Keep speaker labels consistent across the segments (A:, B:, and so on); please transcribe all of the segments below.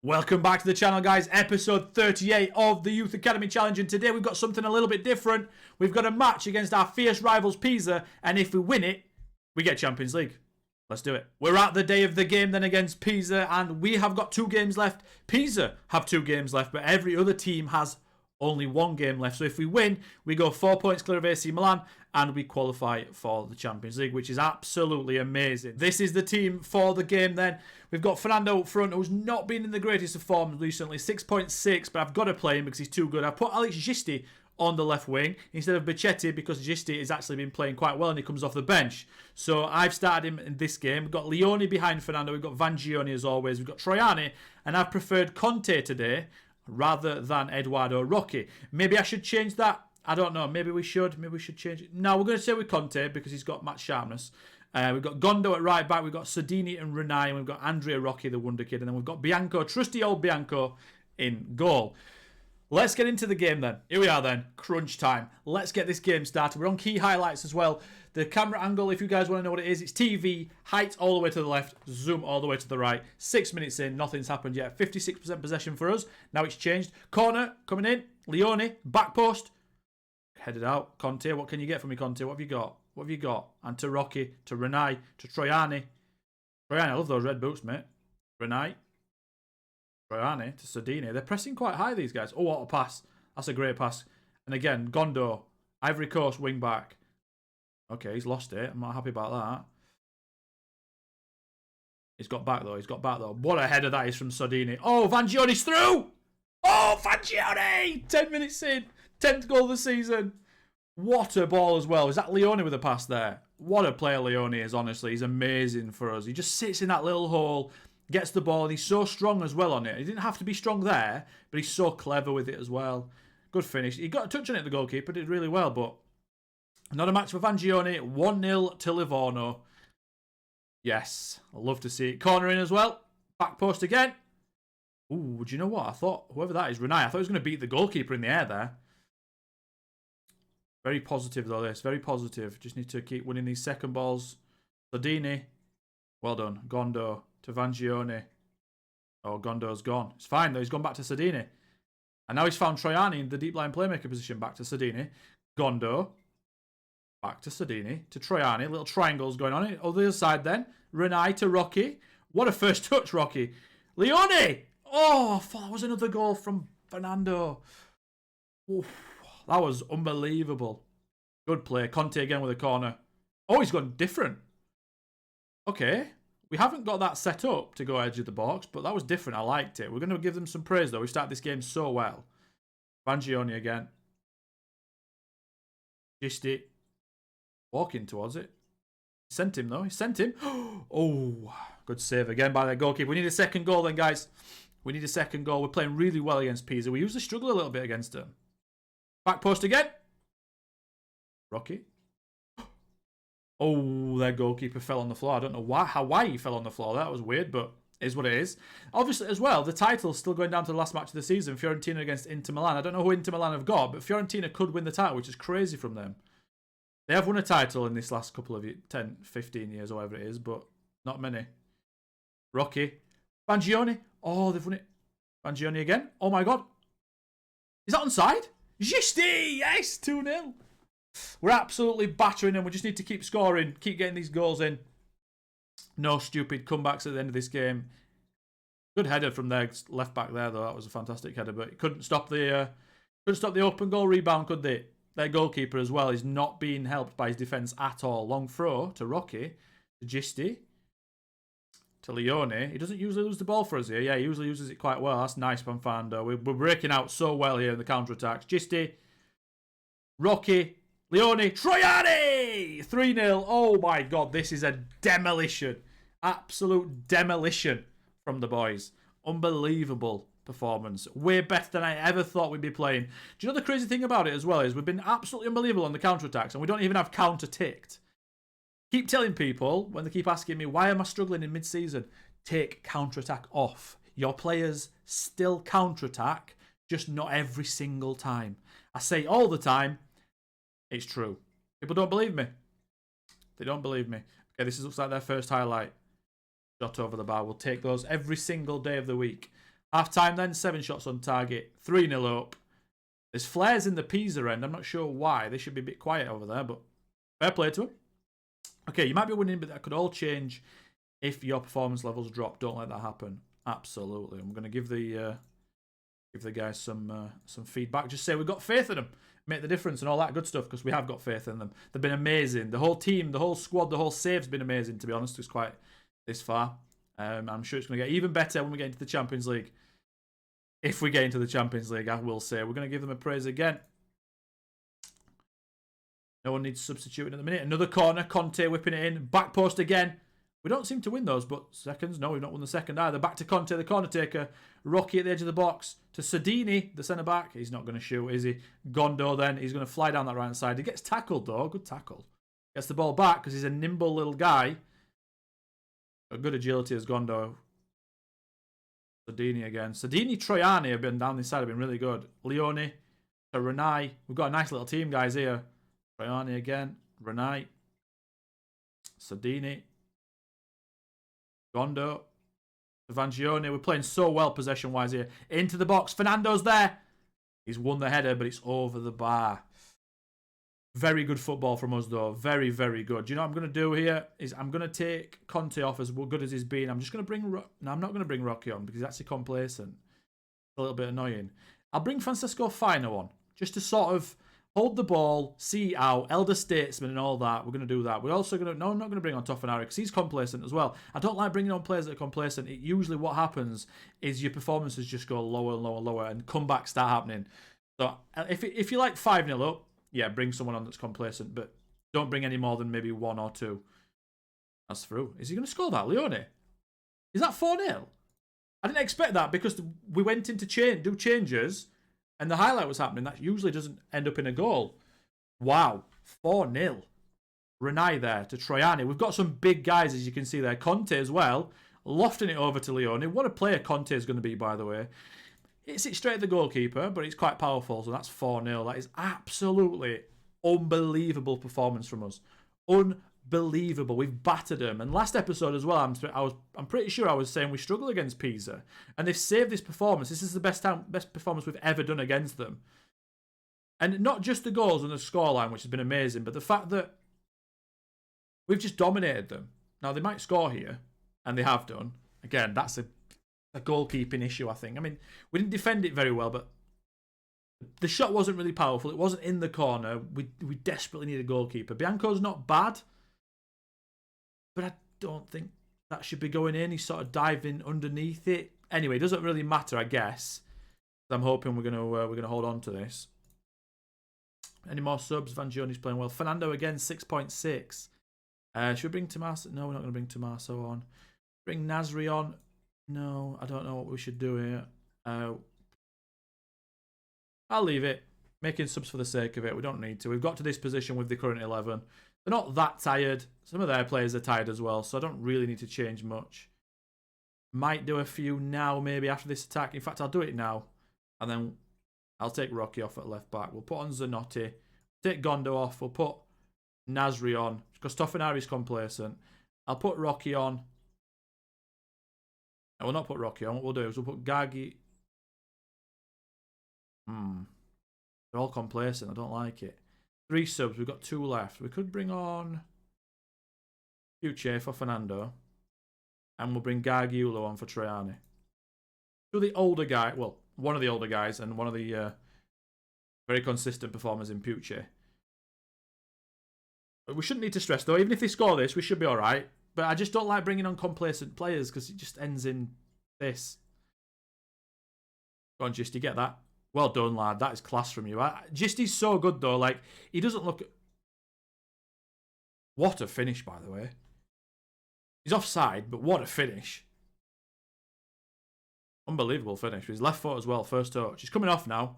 A: Welcome back to the channel, guys. Episode 38 of the Youth Academy Challenge. And today we've got something a little bit different. We've got a match against our fierce rivals, Pisa. And if we win it, we get Champions League. Let's do it. We're at the day of the game then against Pisa. And we have got 2 games left. Pisa have 2 games left. But every other team has only 1 game left. So if we win, we go 4 points clear of AC Milan. And we qualify for the Champions League, which is absolutely amazing. This is the team for the game then. We've got Fernando up front, who's not been in the greatest of forms recently. 6.6, but I've got to play him because he's too good. I've put Alex Gisti on the left wing instead of Bichetti because Gisti has actually been playing quite well and he comes off the bench. So I've started him in this game. We've got Leone behind Fernando. We've got Vangioni as always. We've got Tryan, and I've preferred Conte today rather than Eduardo Rocchi. Maybe I should change that. I don't know. Maybe we should. Maybe we should change it. No, we're going to stay with Conte because he's got match sharpness. We've got Gondo at right back. We've got Sardini and Renai. And we've got Andrea Ranocchia, the wonder kid. And then we've got Bianco, trusty old Bianco, in goal. Let's get into the game then. Here we are then. Crunch time. Let's get this game started. We're on key highlights as well. The camera angle, if you guys want to know what it is, it's TV, height all the way to the left, zoom all the way to the right. 6 minutes in, nothing's happened yet. 56% possession for us. Now it's changed. Corner coming in. Leone, back post. Headed out. Conte, what can you get for me, Conte? What have you got? What have you got? And to Rocchi, to Renai, to Tryan. Tryan, I love those red boots, mate. Renai. Tryan, to Sardini. They're pressing quite high, these guys. Oh, what a pass. That's a great pass. And again, Gondo. Ivory Coast wing back. Okay, he's lost it. I'm not happy about that. He's got back, though. He's got back, though. What a header that is from Sardini. Oh, Vangioni's through! Oh, Vangioni! 10 minutes in. 10th goal of the season. What a ball as well. Is that Leone with a pass there? What a player Leone is, honestly. He's amazing for us. He just sits in that little hole, gets the ball, and he's so strong as well on it. He didn't have to be strong there, but he's so clever with it as well. Good finish. He got a touch on it, the goalkeeper. Did really well, but not a match for Vangioni. 1-0 to Livorno. Yes, I love to see it. Corner in as well. Back post again. Ooh, do you know what? I thought, whoever that is, Renai, I thought he was going to beat the goalkeeper in the air there. Very positive, though, this. Very positive. Just need to keep winning these second balls. Sardini. Well done. Gondo to Vangioni. Oh, Gondo's gone. It's fine, though. He's gone back to Sardini. And now he's found Tryan in the deep line playmaker position. Back to Sardini. Gondo. Back to Sardini. To Tryan. Little triangles going on. On the other side, then. Renai to Rocchi. What a first touch, Rocchi. Leone! Oh, I thought that was another goal from Fernando. Oof. That was unbelievable. Good play. Conte again with a corner. Oh, he's gone different. Okay. We haven't got that set up to go edge of the box, but that was different. I liked it. We're going to give them some praise, though. We started this game so well. Vangioni again. Gisti. Walking towards it. He sent him, though. He sent him. Oh, good save again by the goalkeeper. We need a second goal then, guys. We need a second goal. We're playing really well against Pisa. We usually struggle a little bit against them. Back post again. Rocchi. Oh, their goalkeeper fell on the floor. I don't know why he fell on the floor. That was weird, but it is what it is. Obviously, as well, the title's still going down to the last match of the season. Fiorentina against Inter Milan. I don't know who Inter Milan have got, but Fiorentina could win the title, which is crazy from them. They have won a title in this last couple of 10, 15 years or whatever it is, but not many. Rocchi. Vangioni. Oh, they've won it. Vangioni again. Oh, my God. Is that onside? Gisti! Yes! 2-0. We're absolutely battering them. We just need to keep scoring. Keep getting these goals in. No stupid comebacks at the end of this game. Good header from their left back there, though. That was a fantastic header. But it couldn't stop the open goal rebound, could they? Their goalkeeper as well is not being helped by his defence at all. Long throw to Rocchi. To Gisti. To Leone. He doesn't usually lose the ball for us here. Yeah, he usually uses it quite well. That's nice from Fernando. We're breaking out so well here in the counter-attacks. Gisti. Rocchi. Leone. Tryan! 3-0. Oh my God, this is a demolition. Absolute demolition from the boys. Unbelievable performance. Way better than I ever thought we'd be playing. Do you know the crazy thing about it as well is we've been absolutely unbelievable on the counter-attacks and we don't even have counter-ticked. Keep telling people, when they keep asking me, why am I struggling in mid-season? Take counter-attack off. Your players still counter-attack, just not every single time. I say all the time, it's true. People don't believe me. They don't believe me. Okay, this looks like their first highlight. Shot over the bar. We'll take those every single day of the week. Half time then, 7 shots on target, 3-0 up. There's flares in the Pisa end. I'm not sure why. They should be a bit quiet over there, but fair play to them. Okay, you might be winning, but that could all change if your performance levels drop. Don't let that happen. Absolutely. I'm going to give the guys some feedback. Just say we've got faith in them. Make the difference and all that good stuff, because we have got faith in them. They've been amazing. The whole team, the whole squad, the whole save's been amazing, to be honest. It's quite this far. I'm sure it's going to get even better when we get into the Champions League. If we get into the Champions League, I will say. We're going to give them a praise again. No one needs substituting at the minute. Another corner. Conte whipping it in. Back post again. We don't seem to win those, but seconds. No, we've not won the second either. Back to Conte, the corner taker. Rocky at the edge of the box. To Sardini, the centre-back. He's not going to shoot, is he? Gondo then. He's going to fly down that right-hand side. He gets tackled, though. Good tackle. Gets the ball back because he's a nimble little guy. A good agility as Gondo. Sardini again. Sardini, Tryan have been down this side. Have been really good. Leone to Renai. We've got a nice little team, guys, here. Tryan again. Renai. Sardini. Gondo. Vangione. We're playing so well possession-wise here. Into the box. Fernando's there. He's won the header, but it's over the bar. Very good football from us, though. Very, very good. Do you know what I'm going to do here? Is I'm going to take Conte off as good as he's been. I'm just going to bring... No, I'm not going to bring Rocky on because he's actually complacent. A little bit annoying. I'll bring Francesco Fino on just to sort of hold the ball, see out, elder statesman and all that. We're going to do that. We're also going to... No, I'm not going to bring on Toffenari because he's complacent as well. I don't like bringing on players that are complacent. Usually what happens is your performances just go lower and lower and lower and comebacks start happening. So if you like 5-0 up, yeah, bring someone on that's complacent, but don't bring any more than maybe 1 or 2. That's through. Is he going to score that, Leone? Is that 4-0? I didn't expect that because we went in to do changes and the highlight was happening. That usually doesn't end up in a goal. Wow. 4-0. Renai there to Tryan. We've got some big guys, as you can see there. Conte as well. Lofting it over to Leone. What a player Conte is going to be, by the way. Hits it straight at the goalkeeper, but it's quite powerful, so that's 4-0. That is absolutely unbelievable performance from us. Unbelievable. We've battered them. And last episode as well, I'm pretty sure I was saying we struggle against Pisa. And they've saved this performance. This is the best performance we've ever done against them. And not just the goals and the scoreline, which has been amazing, but the fact that we've just dominated them. Now, they might score here, and they have done. Again, that's a goalkeeping issue, I think. I mean, we didn't defend it very well, but the shot wasn't really powerful. It wasn't in the corner. We desperately need a goalkeeper. Bianco's not bad, but I don't think that should be going in. He's sort of diving underneath it. Anyway, it doesn't really matter, I guess. I'm hoping we're gonna hold on to this. Any more subs? Vangione's playing well. Fernando again, 6.6. Should we bring Tommaso? No, we're not going to bring Tommaso on. Bring Nasri on. No, I don't know what we should do here. I'll leave it. Making subs for the sake of it. We don't need to. We've got to this position with the current 11. They're not that tired. Some of their players are tired as well, so I don't really need to change much. Might do a few now, maybe after this attack. In fact, I'll do it now. And then I'll take Rocky off at left back. We'll put on Zanotti. Take Gondo off. We'll put Nasri on. Because Toffenari's complacent. I'll put Rocky on. I will not put Rocky on. What we'll do is we'll put Bagi. They're all complacent. I don't like it. 3 subs. We've got 2 left. We could bring on Fuche for Fernando. And we'll bring Gargiulo on for Tryan. 2 of the older guys. Well, one of the older guys and one of the very consistent performers in Pucci. But we shouldn't need to stress, though. Even if they score this, we should be all right. But I just don't like bringing on complacent players because it just ends in this. Go on, Gisty, get that. Well done, lad. That is class from you. Gisty's so good, though. Like, he doesn't look... What a finish, by the way. He's offside, but what a finish. Unbelievable finish. His left foot as well, first touch. He's coming off now.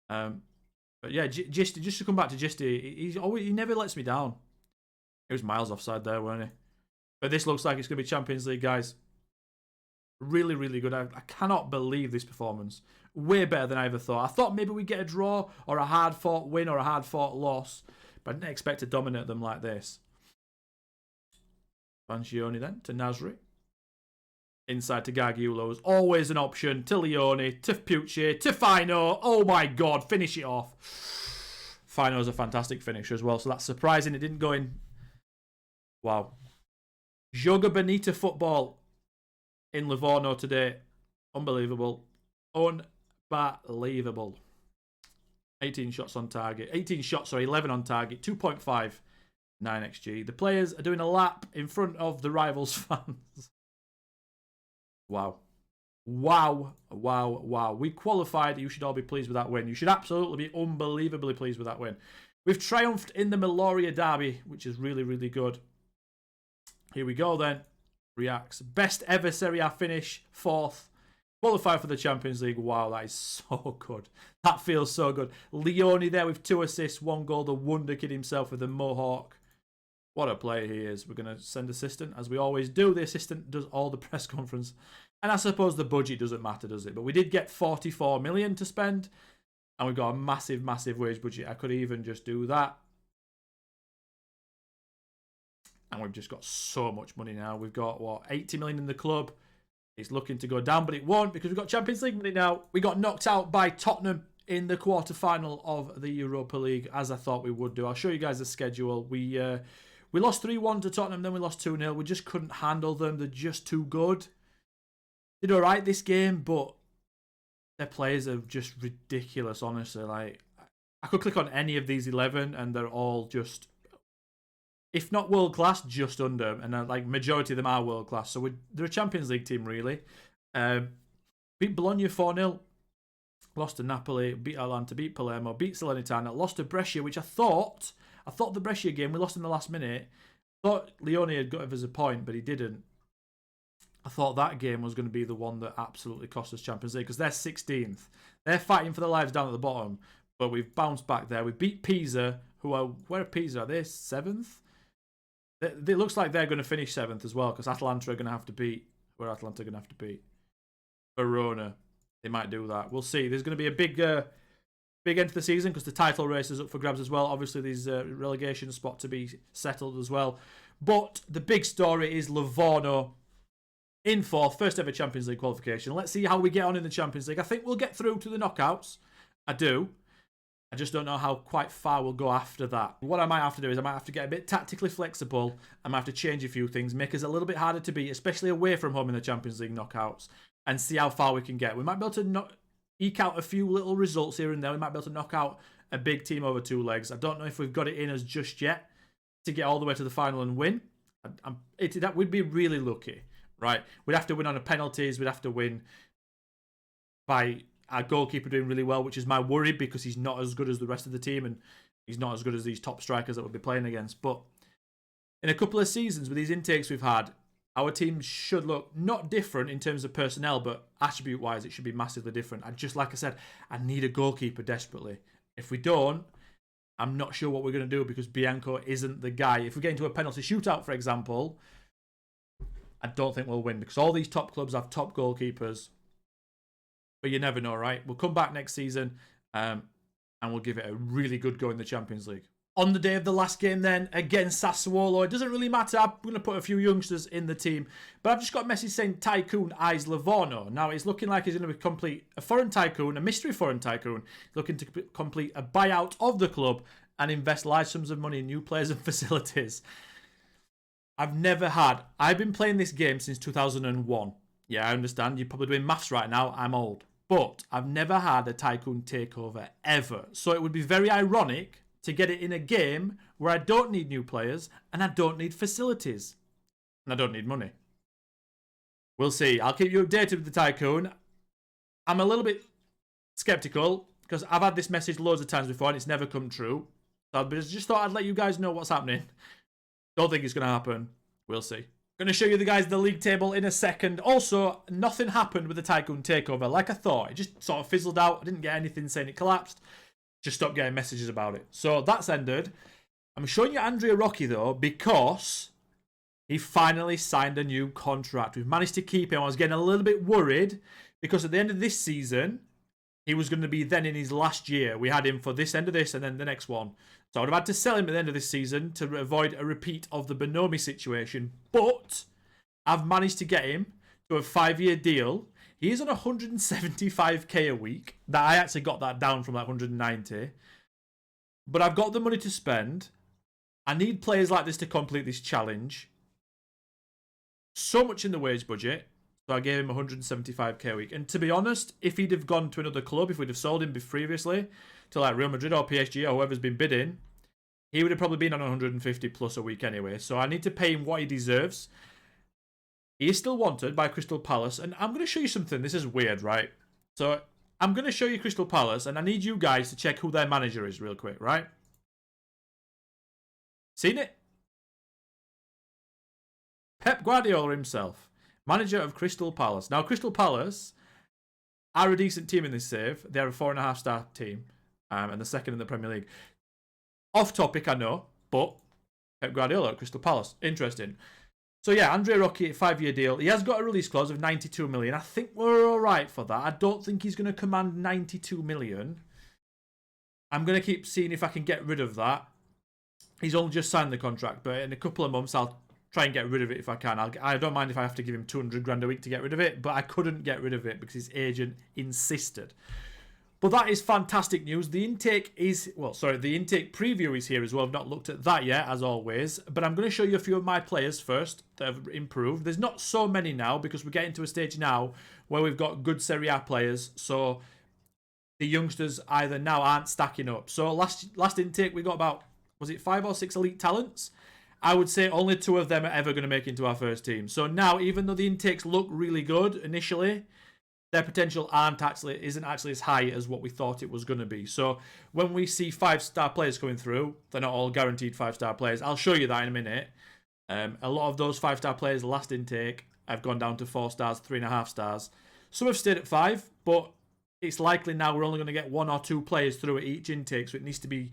A: But yeah, Gisty, just to come back to Gisty, he never lets me down. He was miles offside there, weren't he? But this looks like it's going to be Champions League, guys. Really, really good. I cannot believe this performance. Way better than I ever thought. I thought maybe we'd get a draw or a hard-fought win or a hard-fought loss. But I didn't expect to dominate them like this. Vangione then to Nasri. inside to Gargiulo is always an option. To Leone, to Pucci, to Fino. Oh my God, finish it off. Fino's a fantastic finisher as well, so that's surprising it didn't go in. Wow. Joga Bonita football in Livorno today. Unbelievable. Unbelievable. 18 shots on target. 18 shots, sorry, 11 on target. 2.59 XG. The players are doing a lap in front of the rivals' fans. Wow. Wow. Wow. Wow. We qualified. You should all be pleased with that win. You should absolutely be unbelievably pleased with that win. We've triumphed in the Meloria Derby, which is really, really good. Here we go then. Reacts. Best ever Serie A finish. 4th. Qualify for the Champions League. Wow, that is so good. That feels so good. Leone there with 2 assists, 1 goal. The wonder kid himself with the Mohawk. What a player he is. We're going to send assistant, as we always do. The assistant does all the press conference. And I suppose the budget doesn't matter, does it? But we did get 44 million to spend. And we've got a massive, massive wage budget. I could even just do that. And we've just got so much money now. We've got, what, 80 million in the club. It's looking to go down, but it won't because we've got Champions League money now. We got knocked out by Tottenham in the quarter-final of the Europa League, as I thought we would do. I'll show you guys the schedule. We lost 3-1 to Tottenham, then we lost 2-0. We just couldn't handle them. They're just too good. Did all right this game, but their players are just ridiculous, honestly. Like, I could click on any of these 11, and they're all just, if not world class, just under. And like majority of them are world class. So they're a Champions League team, really. Beat Bologna 4-0. Lost to Napoli. Beat Atalanta. Beat Palermo. Beat Salernitana. Lost to Brescia, which I thought the Brescia game, we lost in the last minute. Thought Leone had got us a point, but he didn't. I thought that game was going to be the one that absolutely cost us Champions League because they're 16th. They're fighting for their lives down at the bottom, but we've bounced back there. We beat Pisa, where are Pisa? Are they 7th? It looks like they're going to finish 7th as well because Atalanta are going to have to beat. Where are Atalanta going to have to beat? Verona. They might do that. We'll see. There's going to be a big end to the season because the title race is up for grabs as well. Obviously, there's a relegation spot to be settled as well. But the big story is Livorno in 4th, first ever Champions League qualification. Let's see how we get on in the Champions League. I think we'll get through to the knockouts. I do. I just don't know how quite far we'll go after that. What I might have to do is I might have to get a bit tactically flexible. I might have to change a few things, make us a little bit harder to beat, especially away from home in the Champions League knockouts, and see how far we can get. We might be able to eke out a few little results here and there. We might be able to knock out a big team over 2 legs. I don't know if we've got it in us just yet to get all the way to the final and win. That would be really lucky, right? We'd have to win on the penalties. We'd have to win by our goalkeeper doing really well, which is my worry because he's not as good as the rest of the team and he's not as good as these top strikers that we'll be playing against. But in a couple of seasons with these intakes we've had, our team should look not different in terms of personnel, but attribute-wise, it should be massively different. And just like I said, I need a goalkeeper desperately. If we don't, I'm not sure what we're going to do because Bianco isn't the guy. If we get into a penalty shootout, for example, I don't think we'll win because all these top clubs have top goalkeepers. But you never know, right? We'll come back next season and we'll give it a really good go in the Champions League. On the day of the last game then, against Sassuolo, it doesn't really matter. I'm going to put a few youngsters in the team. But I've just got a message saying Tycoon eyes Livorno. Now, it's looking like he's going to complete a foreign tycoon, a mystery foreign tycoon, looking to complete a buyout of the club and invest large sums of money in new players and facilities. I've been playing this game since 2001. Yeah, I understand. You're probably doing maths right now. I'm old. But I've never had a tycoon takeover ever. So it would be very ironic to get it in a game where I don't need new players and I don't need facilities. And I don't need money. We'll see. I'll keep you updated with the Tycoon. I'm a little bit skeptical because I've had this message loads of times before and it's never come true. So I just thought I'd let you guys know what's happening. Don't think it's going to happen. We'll see. Going to show you the league table in a second. Also, nothing happened with the Tycoon takeover like I thought. It just sort of fizzled out. I didn't get anything saying it collapsed. Just stopped getting messages about it. So that's ended. I'm showing you Andrea Ranocchia though because he finally signed a new contract. We've managed to keep him. I was getting a little bit worried because at the end of this season, he was going to be then in his last year. We had him for this end of this and then the next one. So I would have had to sell him at the end of this season to avoid a repeat of the Bonomi situation. But I've managed to get him to a 5-year deal. He is on 175k a week. That I actually got that down from like 190. But I've got the money to spend. I need players like this to complete this challenge. So much in the wage budget. So I gave him 175k a week. And to be honest, if he'd have gone to another club, if we'd have sold him previously to like Real Madrid or PSG or whoever's been bidding, he would have probably been on 150 plus a week anyway. So I need to pay him what he deserves. He is still wanted by Crystal Palace. And I'm going to show you something. This is weird, right? So I'm going to show you Crystal Palace. And I need you guys to check who their manager is real quick, right? Seen it? Pep Guardiola himself. Manager of Crystal Palace. Now, Crystal Palace are a decent team in this save. They're a 4.5-star team. And the second in the Premier League. Off topic, I know. But Pep Guardiola at Crystal Palace. Interesting. So yeah, Andrea Ranocchia, 5-year deal. He has got a release clause of 92 million. I think we're all right for that. I don't think he's going to command 92 million. I'm going to keep seeing if I can get rid of that. He's only just signed the contract, but in a couple of months, I'll try and get rid of it if I can. I don't mind if I have to give him 200 grand a week to get rid of it, but I couldn't get rid of it because his agent insisted. But that is fantastic news. The intake is, the intake preview is here as well. I've not looked at that yet, as always. But I'm going to show you a few of my players first that have improved. There's not so many now because we're getting to a stage now where we've got good Serie A players. So the youngsters either now aren't stacking up. So last intake, we got about, was it 5 or 6 elite talents? I would say only 2 of them are ever going to make it into our first team. So now, even though the intakes look really good initially, their potential isn't actually as high as what we thought it was going to be. So when we see 5-star players coming through, they're not all guaranteed 5-star players. I'll show you that in a minute. A lot of those 5-star players last intake have gone down to 4 stars, 3.5 stars. Some have stayed at 5, but it's likely now we're only going to get 1 or 2 players through at each intake, so it needs to be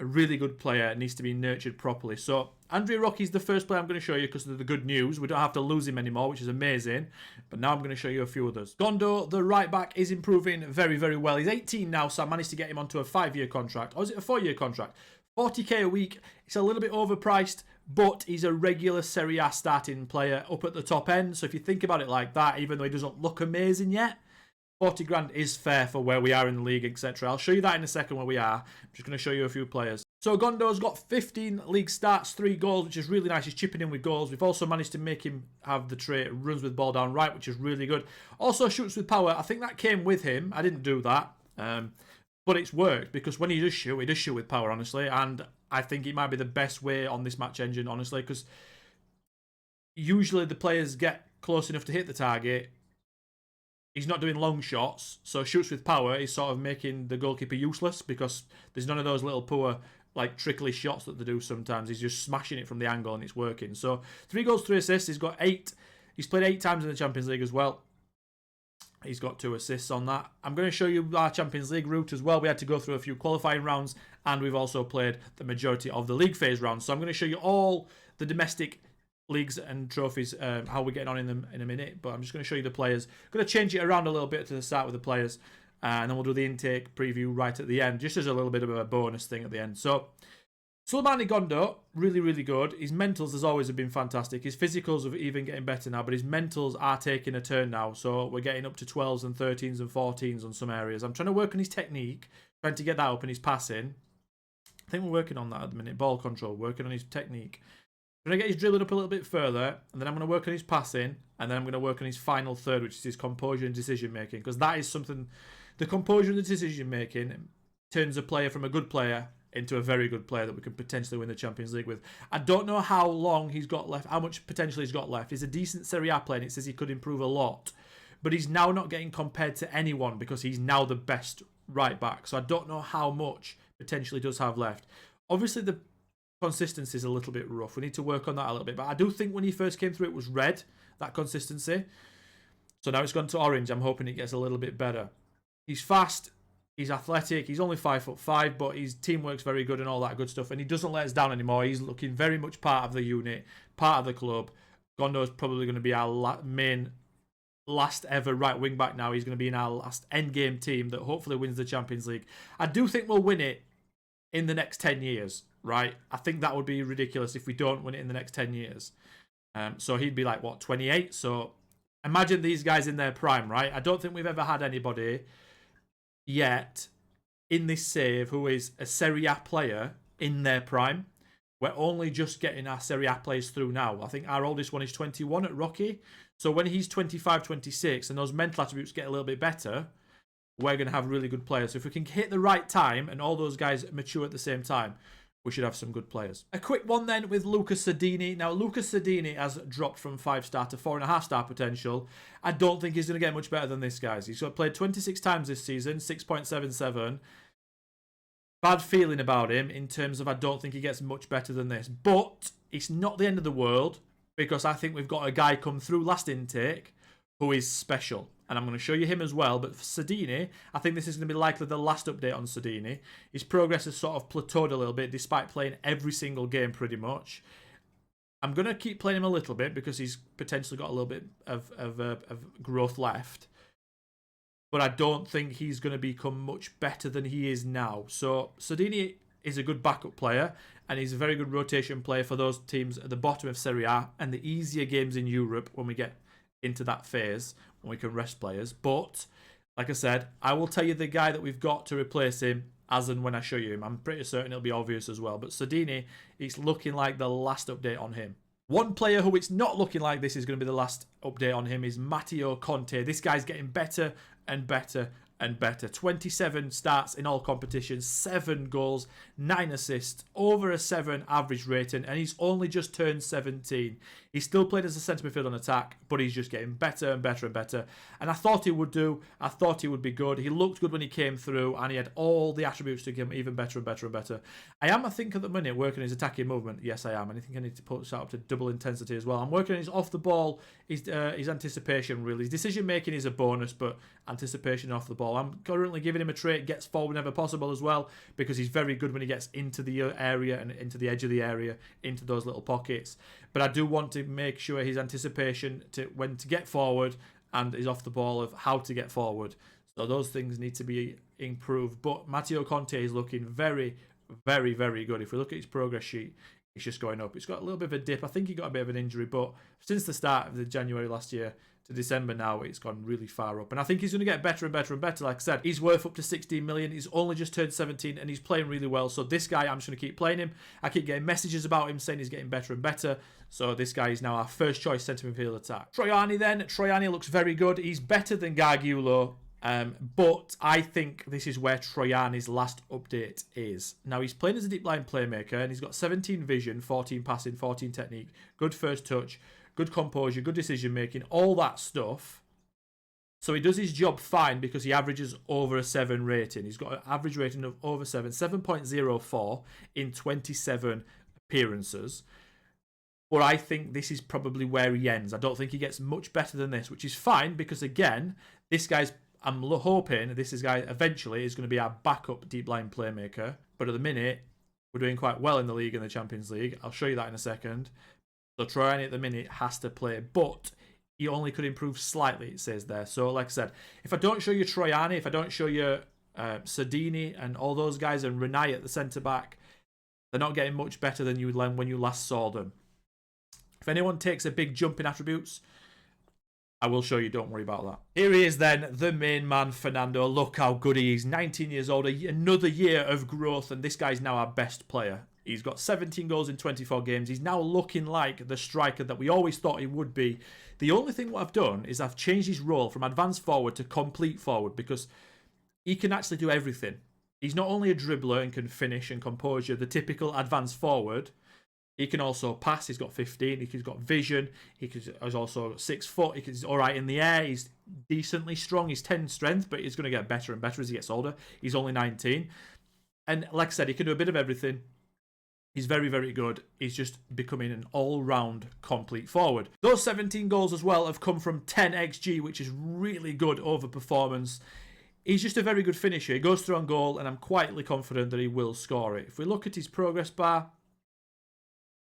A: a really good player. It needs to be nurtured properly. So Andrea Ranocchia is the first player I'm going to show you because of the good news. We don't have to lose him anymore, which is amazing. But now I'm going to show you a few others. Gondo, the right back, is improving very, very well. He's 18 now, so I managed to get him onto a 5-year contract. Or is it a 4-year contract? 40k a week. It's a little bit overpriced, but he's a regular Serie A starting player up at the top end. So if you think about it like that, even though he doesn't look amazing yet, 40 grand is fair for where we are in the league, etc. I'll show you that in a second where we are. I'm just going to show you a few players. So Gondo's got 15 league starts, 3 goals, which is really nice. He's chipping in with goals. We've also managed to make him have the trait, runs with ball down right, which is really good. Also shoots with power. I think that came with him. I didn't do that. But it's worked because when he does shoot with power, honestly. And I think it might be the best way on this match engine, honestly, because usually the players get close enough to hit the target. He's not doing long shots, so shoots with power is sort of making the goalkeeper useless because there's none of those little poor, like, trickly shots that they do sometimes. He's just smashing it from the angle and it's working. So 3 goals, 3 assists. He's got 8. He's played 8 times in the Champions League as well. He's got 2 assists on that. I'm going to show you our Champions League route as well. We had to go through a few qualifying rounds and we've also played the majority of the league phase rounds. So I'm going to show you all the domestic leagues and trophies, how we're getting on in them in a minute, but I'm just going to show you the players. I'm going to change it around a little bit to start with the players, and then we'll do the intake preview right at the end, just as a little bit of a bonus thing at the end. So Soleimani Gondo, really, really good. His mentals, as always, have been fantastic. His physicals are even getting better now, but his mentals are taking a turn now. So we're getting up to 12s and 13s and 14s on some areas. I'm trying to work on his technique, trying to get that up in his passing. I think we're working on that at the minute. Ball control, working on his technique. I'm going to get his dribbling up a little bit further, and then I'm going to work on his passing, and then I'm going to work on his final third, which is his composure and decision making, because that is something. The composure and the decision making turns a player from a good player into a very good player that we could potentially win the Champions League with. I don't know how long he's got left, how much potential he's got left. He's a decent Serie A player, and it says he could improve a lot, but he's now not getting compared to anyone because he's now the best right back. So I don't know how much potential he does have left. Obviously, the consistency is a little bit rough. We need to work on that a little bit. But I do think when he first came through, it was red, that consistency. So now it's gone to orange. I'm hoping it gets a little bit better. He's fast. He's athletic. He's only 5'5", but his teamwork's very good and all that good stuff. And he doesn't let us down anymore. He's looking very much part of the unit, part of the club. Gondo's probably going to be our main last ever right wing back now. He's going to be in our last end game team that hopefully wins the Champions League. I do think we'll win it in the next 10 years. Right, I think that would be ridiculous if we don't win it in the next 10 years. So he'd be like, what, 28? So Imagine these guys in their prime, right? I don't think we've ever had anybody yet in this save who is a Serie A player in their prime. We're only just getting our Serie A players through now. I think our oldest one is 21 at Rocky. So when he's 25, 26, and those mental attributes get a little bit better, we're going to have really good players. So if we can hit the right time and all those guys mature at the same time, we should have some good players. A quick one then with Lucasardini. Now, Lucasardini has dropped from 5-star to 4.5-star potential. I don't think he's going to get much better than this, guys. He's played 26 times this season, 6.77. Bad feeling about him in terms of I don't think he gets much better than this. But it's not the end of the world, because I think we've got a guy come through last intake who is special. And I'm going to show you him as well. But for Sardini, I think this is going to be likely the last update on Sardini. His progress has sort of plateaued a little bit despite playing every single game pretty much. I'm going to keep playing him a little bit because he's potentially got a little bit of growth left. But I don't think he's going to become much better than he is now. So Sardini is a good backup player, and he's a very good rotation player for those teams at the bottom of Serie A and the easier games in Europe when we get into that phase when we can rest players. But like I said, I will tell you the guy that we've got to replace him as and when I show you him. I'm pretty certain it'll be obvious as well. But Sardini, it's looking like the last update on him. One player who it's not looking like this is going to be the last update on him is Matteo Conte. This guy's getting better and better and better. 27 starts in all competitions, 7 goals, 9 assists, over a 7 average rating, and he's only just turned 17. He's still played as a centre midfield on attack, but he's just getting better and better and better. And I thought he would do. I thought he would be good. He looked good when he came through, and he had all the attributes to get him even better and better and better. I think at the minute working his attacking movement. Yes, I am. And I think I need to put that up to double intensity as well. I'm working on his off the ball, his anticipation really. His decision making is a bonus, but anticipation off the ball. I'm currently giving him a trait, gets forward whenever possible as well, because he's very good when he gets into the area and into the edge of the area, into those little pockets. But I do want to make sure his anticipation to when to get forward and his off the ball of how to get forward. So those things need to be improved. But Matteo Conte is looking very, very, very good. If we look at his progress sheet, it's just going up. It's got a little bit of a dip. I think he got a bit of an injury, but since the start of the January last year to December now, it's gone really far up. And I think he's going to get better and better and better. Like I said, he's worth up to 16 million. He's only just turned 17 and he's playing really well. So this guy, I'm just going to keep playing him. I keep getting messages about him saying he's getting better and better. So this guy is now our first choice centre midfield attack. Tryan then. Tryan looks very good. He's better than Gargiulo. But I think this is where Tryan's last update is. Now, he's playing as a deep line playmaker and he's got 17 vision, 14 passing, 14 technique, good first touch, good composure, good decision making, all that stuff. So he does his job fine because he averages over a 7 rating. He's got an average rating of over 7, 7.04 in 27 appearances. But I think this is probably where he ends. I don't think he gets much better than this, which is fine because, again, this guy's... I'm hoping this guy eventually is going to be our backup deep line playmaker. But at the minute, we're doing quite well in the league and the Champions League. I'll show you that in a second. So Tryan at the minute has to play, but he only could improve slightly, it says there. So like I said, if I don't show you Tryan, if I don't show you Sardini and all those guys and Renai at the centre-back, they're not getting much better than you would when you last saw them. If anyone takes a big jump in attributes, I will show you, don't worry about that. Here he is then, the main man, Fernando. Look how good he is. 19 years old, another year of growth, and this guy's now our best player. He's got 17 goals in 24 games. He's now looking like the striker that we always thought he would be. The only thing what I've done is I've changed his role from advanced forward to complete forward because he can actually do everything. He's not only a dribbler and can finish and composure, the typical advanced forward. He can also pass. He's got 15. He's got vision. He's also 6 foot. He's all right in the air. He's decently strong. He's 10 strength, but he's going to get better and better as he gets older. He's only 19. And like I said, he can do a bit of everything. He's very, very good. He's just becoming an all-round complete forward. Those 17 goals as well have come from 10 XG, which is really good over performance. He's just a very good finisher. He goes through on goal, and I'm quietly confident that he will score it. If we look at his progress bar,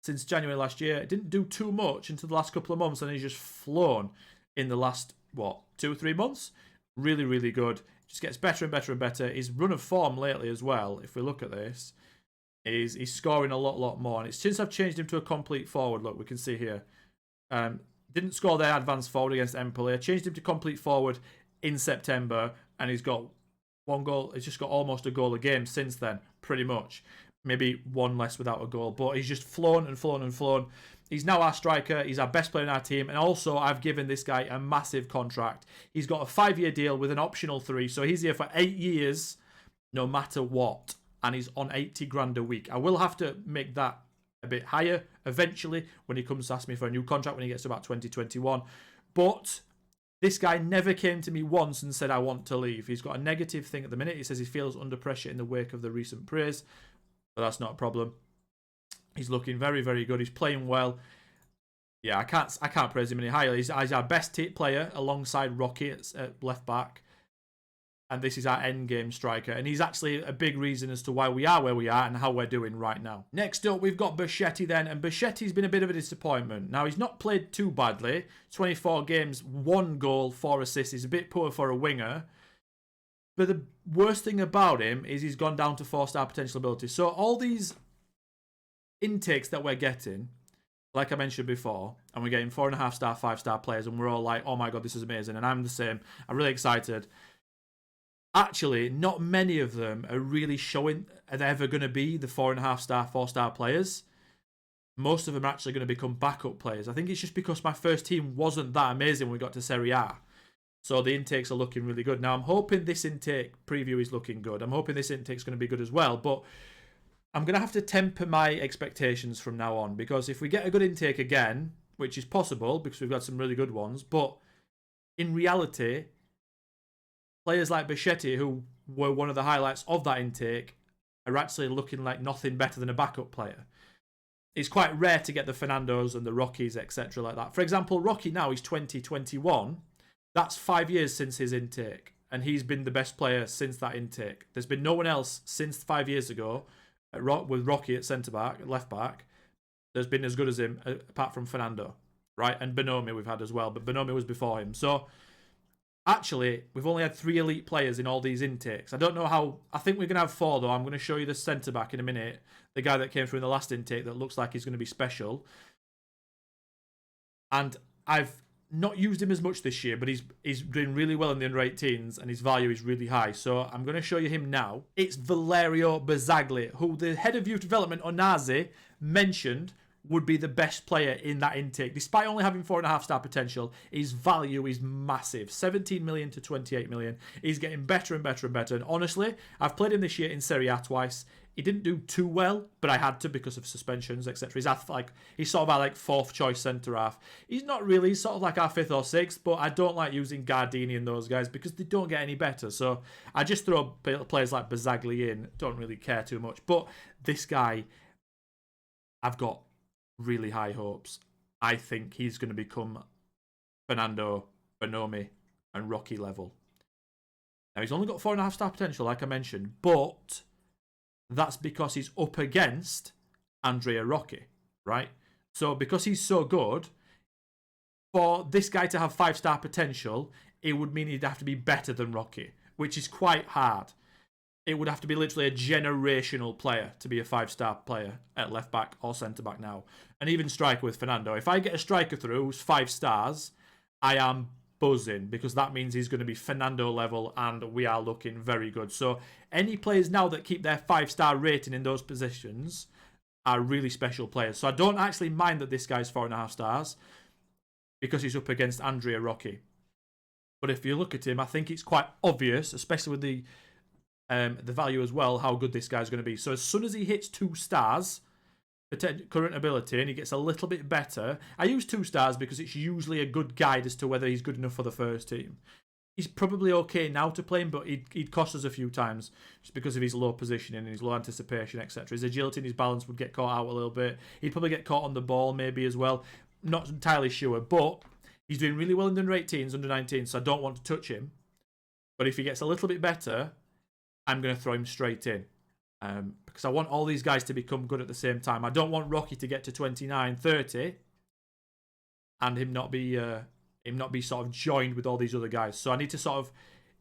A: since January last year, it didn't do too much until the last couple of months, and he's just flown in the last, 2 or 3 months? Really, really good. Just gets better and better and better. His run of form lately as well, if we look at this, he's scoring a lot more. And it's since I've changed him to a complete forward, look, we can see here. Didn't score their advanced forward against Empoli. I changed him to complete forward in September, and he's got 1 goal. He's just got almost a goal a game since then, pretty much. Maybe 1 less without a goal, but he's just flown and flown and flown. He's now our striker. He's our best player in our team, and also I've given this guy a massive contract. He's got a 5-year deal with an optional 3, so he's here for 8 years, no matter what, and he's on 80 grand a week. I will have to make that a bit higher eventually when he comes to ask me for a new contract when he gets to about 2021. But this guy never came to me once and said, I want to leave. He's got a negative thing at the minute. He says he feels under pressure in the wake of the recent praise, but that's not a problem. He's looking very, very good. He's playing well. Yeah, I can't praise him any higher. He's our best player alongside Rocky at left back. And this is our end game striker. And he's actually a big reason as to why we are where we are and how we're doing right now. Next up, we've got Bagi then. And Bagi's been a bit of a disappointment. Now, he's not played too badly. 24 games, 1 goal, 4 assists. He's a bit poor for a winger. But the worst thing about him is he's gone down to 4-star potential ability. So all these intakes that we're getting, like I mentioned before, and we're getting 4.5-star, 5-star players, and we're all like, oh my God, this is amazing. And I'm the same. I'm really excited. Actually, not many of them are really showing are they ever going to be the 4.5-star, 4-star players. Most of them are actually going to become backup players. I think it's just because my first team wasn't that amazing when we got to Serie A. So the intakes are looking really good. Now, I'm hoping this intake preview is looking good. I'm hoping this intake's going to be good as well. But I'm going to have to temper my expectations from now on. Because if we get a good intake again, which is possible because we've got some really good ones, but in reality, players like Bagi, who were one of the highlights of that intake, are actually looking like nothing better than a backup player. It's quite rare to get the Fernandos and the Rockies, etc. like that. For example, Rocky now is 2021. That's 5 years since his intake, and he's been the best player since that intake. There's been no one else since 5 years ago with Rocky at centre-back, left back, that's been as good as him, apart from Fernando, right? And Bonomi we've had as well, but Bonomi was before him. So actually, we've only had 3 elite players in all these intakes. I don't know how... I think we're going to have 4, though. I'm going to show you the centre-back in a minute. The guy that came through in the last intake that looks like he's going to be special. And I've not used him as much this year, but he's doing really well in the under-18s, and his value is really high. So I'm going to show you him now. It's Valerio Bazzagli, who the head of youth development, Onazi, mentioned would be the best player in that intake. Despite only having 4.5-star potential, his value is massive. 17 million to 28 million. He's getting better and better and better. And honestly, I've played him this year in Serie A twice. He didn't do too well, but I had to because of suspensions, etc. He's sort of our 4th choice centre-half. He's not really, he's sort of like our 5th or 6th, but I don't like using Gardini and those guys because they don't get any better. So I just throw players like Bazzagli in. Don't really care too much. But this guy, I've got really high hopes. I think he's going to become Fernando, Bonomi, and Rocky level. Now, he's only got 4.5-star potential, like I mentioned, but that's because he's up against Andrea Ranocchia, right? So because he's so good, for this guy to have 5-star potential, it would mean he'd have to be better than Ranocchia, which is quite hard. It would have to be literally a generational player to be a 5-star player at left back or centre back now. And even striker with Fernando. If I get a striker through who's 5 stars, I am buzzing because that means he's going to be Fernando level and we are looking very good. So any players now that keep their 5-star rating in those positions are really special players. So I don't actually mind that this guy's 4.5 stars because he's up against Andrea Ranocchia. But if you look at him, I think it's quite obvious, especially with the value as well, how good this guy's going to be. So as soon as he hits 2 stars, current ability, and he gets a little bit better. I use 2 stars because it's usually a good guide as to whether he's good enough for the first team. He's probably okay now to play him, but he'd cost us a few times just because of his low positioning and his low anticipation, etc. His agility and his balance would get caught out a little bit. He'd probably get caught on the ball maybe as well. Not entirely sure, but he's doing really well in the under-18s, under-19s, so I don't want to touch him. But if he gets a little bit better, I'm going to throw him straight in. Because I want all these guys to become good at the same time. I don't want Rocky to get to 29, 30 and him not be sort of joined with all these other guys. So I need to sort of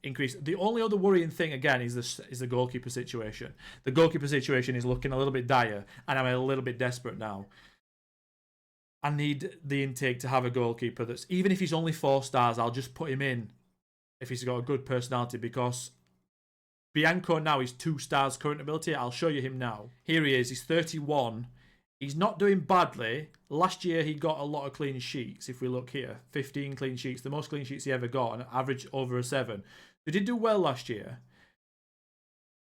A: increase. The only other worrying thing again is the goalkeeper situation. The goalkeeper situation is looking a little bit dire, and I'm a little bit desperate now. I need the intake to have a goalkeeper that's, even if he's only 4 stars, I'll just put him in if he's got a good personality, because Bianco now is 2 stars current ability. I'll show you him now. Here he is. He's 31. He's not doing badly. Last year, he got a lot of clean sheets. If we look here, 15 clean sheets, the most clean sheets he ever got, and average over a 7. He did do well last year.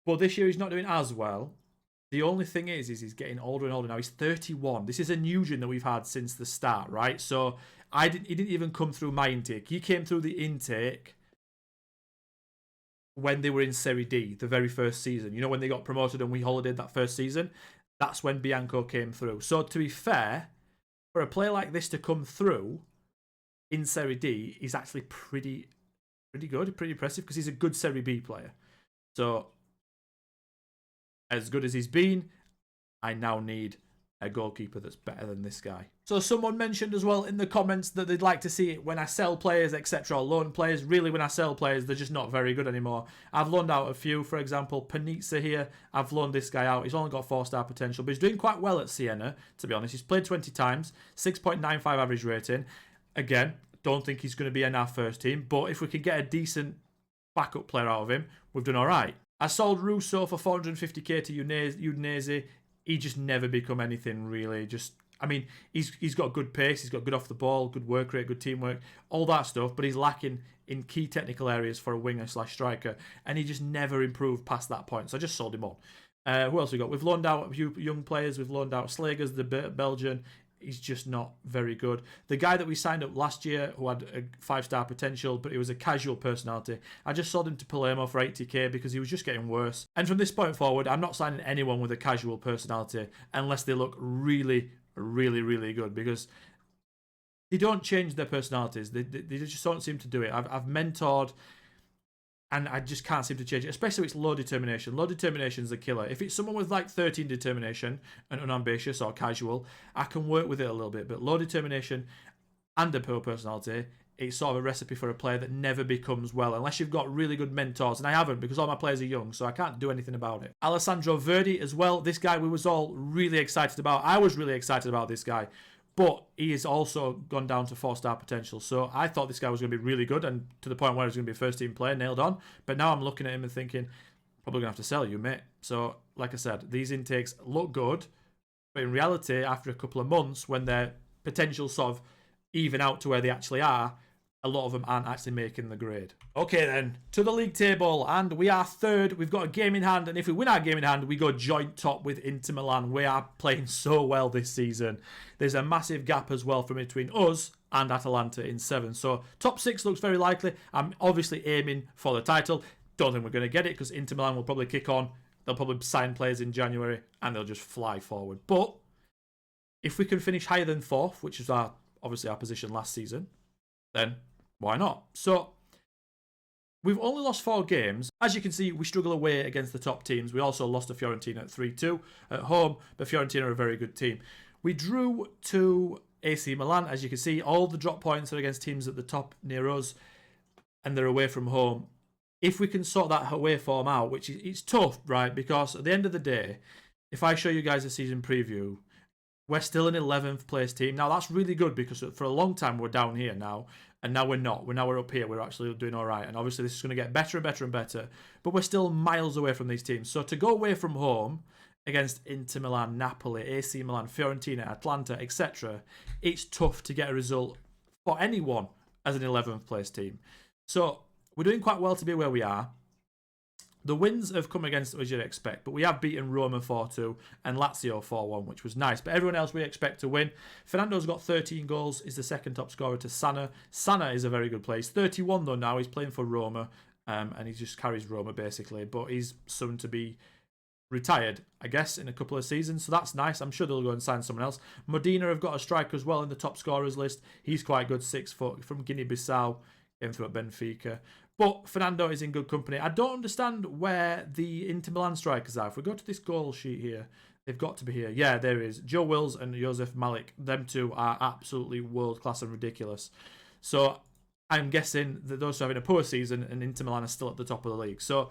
A: But this year, he's not doing as well. The only thing is he's getting older and older now. He's 31. This is a Nugent that we've had since the start, right? So he didn't even come through my intake. He came through the intake when they were in Serie D, the very first season. You know, when they got promoted and we holidayed that first season? That's when Bianco came through. So to be fair, for a player like this to come through in Serie D is actually pretty good, pretty impressive, because he's a good Serie B player. So as good as he's been, I now need a goalkeeper that's better than this guy. So someone mentioned as well in the comments that they'd like to see it when I sell players, etc., or loan players. Really, when I sell players, they're just not very good anymore. I've loaned out a few. For example, Panizza here. I've loaned this guy out. He's only got 4-star potential, but he's doing quite well at Siena, to be honest. He's played 20 times, 6.95 average rating. Again, don't think he's going to be in our first team, but if we can get a decent backup player out of him, we've done all right. I sold Russo for 450k to Udinese. He just never become anything really. I mean, he's got good pace, he's got good off the ball, good work rate, good teamwork, all that stuff, but he's lacking in key technical areas for a winger/striker, and he just never improved past that point. So I just sold him on. Who else we got? We've loaned out a few young players. We've loaned out Slagers, the Belgian. He's just not very good. The guy that we signed up last year, who had a 5-star potential, but he was a casual personality, I just sold him to Palermo for 80k because he was just getting worse. And from this point forward, I'm not signing anyone with a casual personality unless they look really, really, really good, because they don't change their personalities. They just don't seem to do it. I've mentored, and I just can't seem to change it, especially if it's low determination. Low determination is a killer. If it's someone with like 13 determination and unambitious or casual, I can work with it a little bit. But low determination and a poor personality, it's sort of a recipe for a player that never becomes well, unless you've got really good mentors. And I haven't, because all my players are young, so I can't do anything about it. Alessandro Verdi as well. This guy we was all really excited about. I was really excited about this guy. But he has also gone down to 4-star potential. So I thought this guy was going to be really good, and to the point where he's going to be a first-team player, nailed on. But now I'm looking at him and thinking, probably going to have to sell you, mate. So, like I said, these intakes look good. But in reality, after a couple of months, when their potential sort of even out to where they actually are, a lot of them aren't actually making the grade. Okay then, to the league table, and we are third. We've got a game in hand, and if we win our game in hand, we go joint top with Inter Milan. We are playing so well this season. There's a massive gap as well from between us and Atalanta in 7. So top 6 looks very likely. I'm obviously aiming for the title. Don't think we're going to get it, because Inter Milan will probably kick on. They'll probably sign players in January, and they'll just fly forward. But if we can finish higher than 4th, which is obviously our position last season, then why not? So we've only lost 4 games. As you can see, we struggle away against the top teams. We also lost to Fiorentina at 3-2 at home, but Fiorentina are a very good team. We drew to AC Milan. As you can see, all the drop points are against teams at the top near us, and they're away from home. If we can sort that away form out, which is it's tough, right? Because at the end of the day, if I show you guys a season preview, we're still an 11th place team. Now, that's really good, because for a long time we're down here now, and now we're not. We're up here. We're actually doing all right. And obviously this is going to get better and better and better, but we're still miles away from these teams. So to go away from home against Inter Milan, Napoli, AC Milan, Fiorentina, Atlanta, etc., it's tough to get a result for anyone as an 11th place team. So we're doing quite well to be where we are. The wins have come against us, as you'd expect, but we have beaten Roma 4-2 and Lazio 4-1, which was nice. But everyone else we expect to win. Fernando's got 13 goals, is the second top scorer to Sana. Sana is a very good player. He's 31 though now, he's playing for Roma, and he just carries Roma basically, but he's soon to be retired, I guess, in a couple of seasons, so that's nice. I'm sure they'll go and sign someone else. Modena have got a striker as well in the top scorers list. He's quite good, 6 foot, from Guinea-Bissau, came through at Benfica. But Fernando is in good company. I don't understand where the Inter Milan strikers are. If we go to this goal sheet here, they've got to be here. Yeah, there is. Joe Wills and Josef Malik. Them two are absolutely world-class and ridiculous. So I'm guessing that those two are having a poor season, and Inter Milan are still at the top of the league. So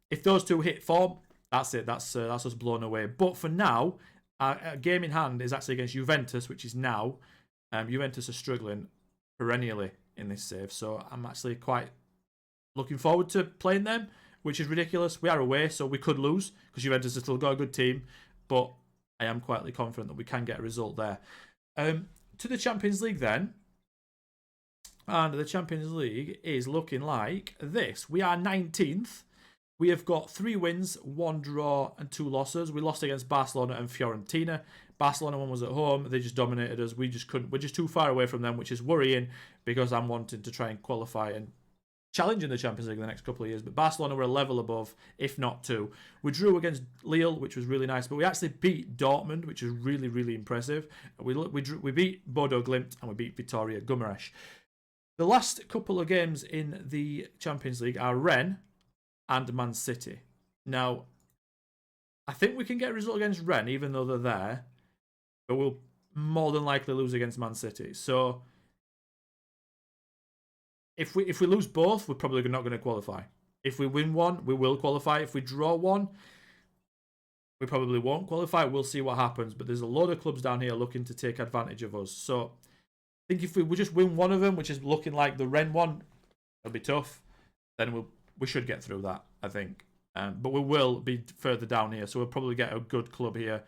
A: if those two hit form, that's it. That's us blown away. But for now, our game in hand is actually against Juventus, which is now. Juventus are struggling perennially in this save, so I'm actually quite looking forward to playing them, which is ridiculous. We are away, so we could lose because Juventus has still got a good team, but I am quietly confident that we can get a result there. To the Champions League then. And the Champions League is looking like this. We are 19th. We have got 3 wins, 1 draw, and 2 losses. We lost against Barcelona and Fiorentina. Barcelona one was at home. They just dominated us. We just couldn't. We're just too far away from them, which is worrying because I'm wanting to try and qualify and challenge in the Champions League in the next couple of years. But Barcelona were a level above, if not 2. We drew against Lille, which was really nice. But we actually beat Dortmund, which is really, really impressive. We beat Bodo Glimt and we beat Vitoria Guimarães. The last couple of games in the Champions League are Rennes and Man City. Now, I think we can get a result against Rennes, even though they're there, but we'll more than likely lose against Man City. So, if we lose both, we're probably not going to qualify. If we win one, we will qualify. If we draw one, we probably won't qualify. We'll see what happens. But there's a load of clubs down here looking to take advantage of us. So, I think if we just win one of them, which is looking like the Rennes one, it'll be tough. Then we should get through that, I think. But we will be further down here, so we'll probably get a good club here.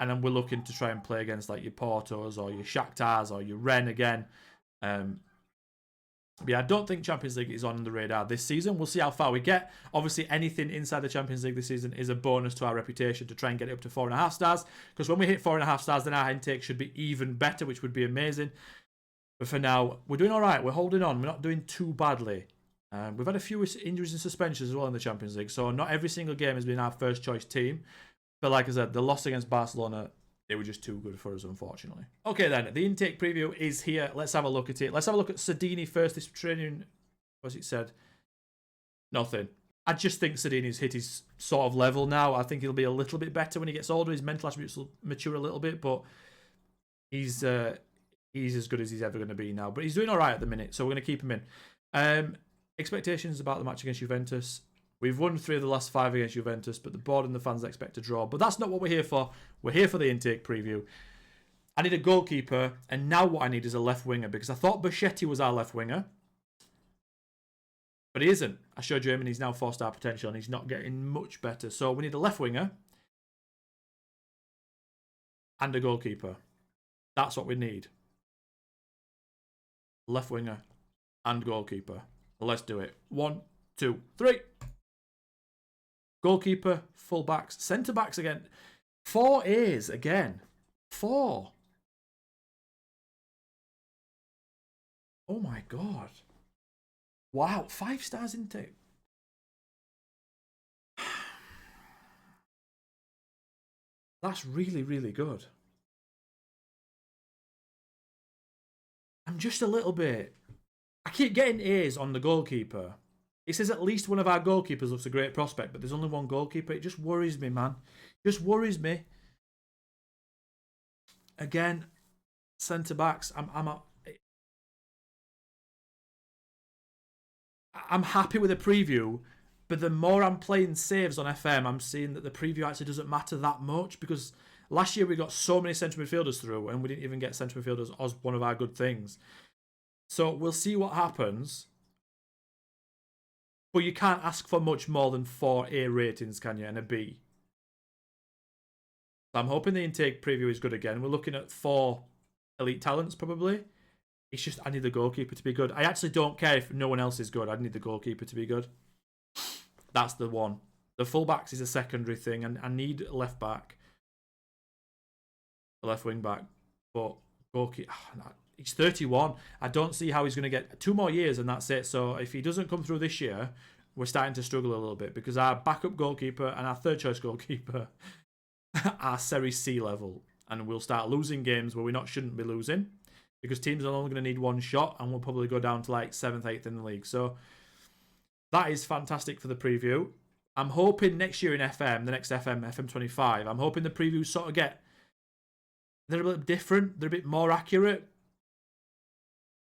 A: And then we're looking to try and play against like your Portos or your Shakhtars or your Rennes again. But yeah, I don't think Champions League is on the radar this season. We'll see how far we get. Obviously, anything inside the Champions League this season is a bonus to our reputation to try and get it up to 4.5 stars. Because when we hit 4.5 stars, then our intake should be even better, which would be amazing. But for now, we're doing all right. We're holding on. We're not doing too badly. We've had a few injuries and suspensions as well in the Champions League, so not every single game has been our first choice team. But like I said, the loss against Barcelona, they were just too good for us, unfortunately. Okay then, the intake preview is here. Let's have a look at it. Let's have a look at Sardini first. This training, what's it said? Nothing. I just think Sardini's hit his sort of level now. I think he'll be a little bit better when he gets older. His mental attributes will mature a little bit, but he's as good as he's ever going to be now. But he's doing all right at the minute, so we're going to keep him in. Expectations about the match against Juventus. We've won 3 of the last 5 against Juventus, but the board and the fans expect a draw. But that's not what we're here for. We're here for the intake preview. I need a goalkeeper, and now what I need is a left winger, because I thought Boschetti was our left winger, but he isn't. I showed you him, and he's now 4-star potential, and he's not getting much better. So we need a left winger and a goalkeeper. That's what we need. Left winger and goalkeeper. Let's do it. 1, 2, 3. Goalkeeper, full-backs, centre-backs again. 4 A's again. 4. Oh my god. Wow, 5 stars intake. That's really, really good. I'm just a little bit... I keep getting A's on the goalkeeper. It says at least one of our goalkeepers looks a great prospect, but there's only one goalkeeper. It just worries me, man. It just worries me. Again, centre-backs. I'm happy with the preview, but the more I'm playing saves on FM, I'm seeing that the preview actually doesn't matter that much, because last year we got so many central midfielders through, and we didn't even get central midfielders as one of our good things. So we'll see what happens. But you can't ask for much more than 4 A ratings, can you? And a B. So I'm hoping the intake preview is good again. We're looking at 4 elite talents, probably. It's just, I need the goalkeeper to be good. I actually don't care if no one else is good. I need the goalkeeper to be good. That's the one. The fullbacks is a secondary thing. And I need a left back. A left wing back. But goalkeeper... He's 31. I don't see how he's going to get 2 more years and that's it. So if he doesn't come through this year, we're starting to struggle a little bit, because our backup goalkeeper and our third choice goalkeeper are Serie C level. And we'll start losing games where we shouldn't be losing, because teams are only going to need 1 shot, and we'll probably go down to like 7th, 8th in the league. So that is fantastic for the preview. I'm hoping next year in FM, the next FM24, I'm hoping the previews sort of they're a bit different. They're a bit more accurate.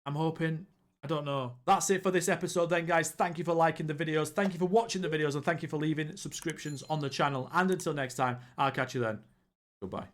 A: I'm hoping. I don't know. That's it for this episode then, guys. Thank you for liking the videos. Thank you for watching the videos. And thank you for leaving subscriptions on the channel. And until next time, I'll catch you then. Goodbye.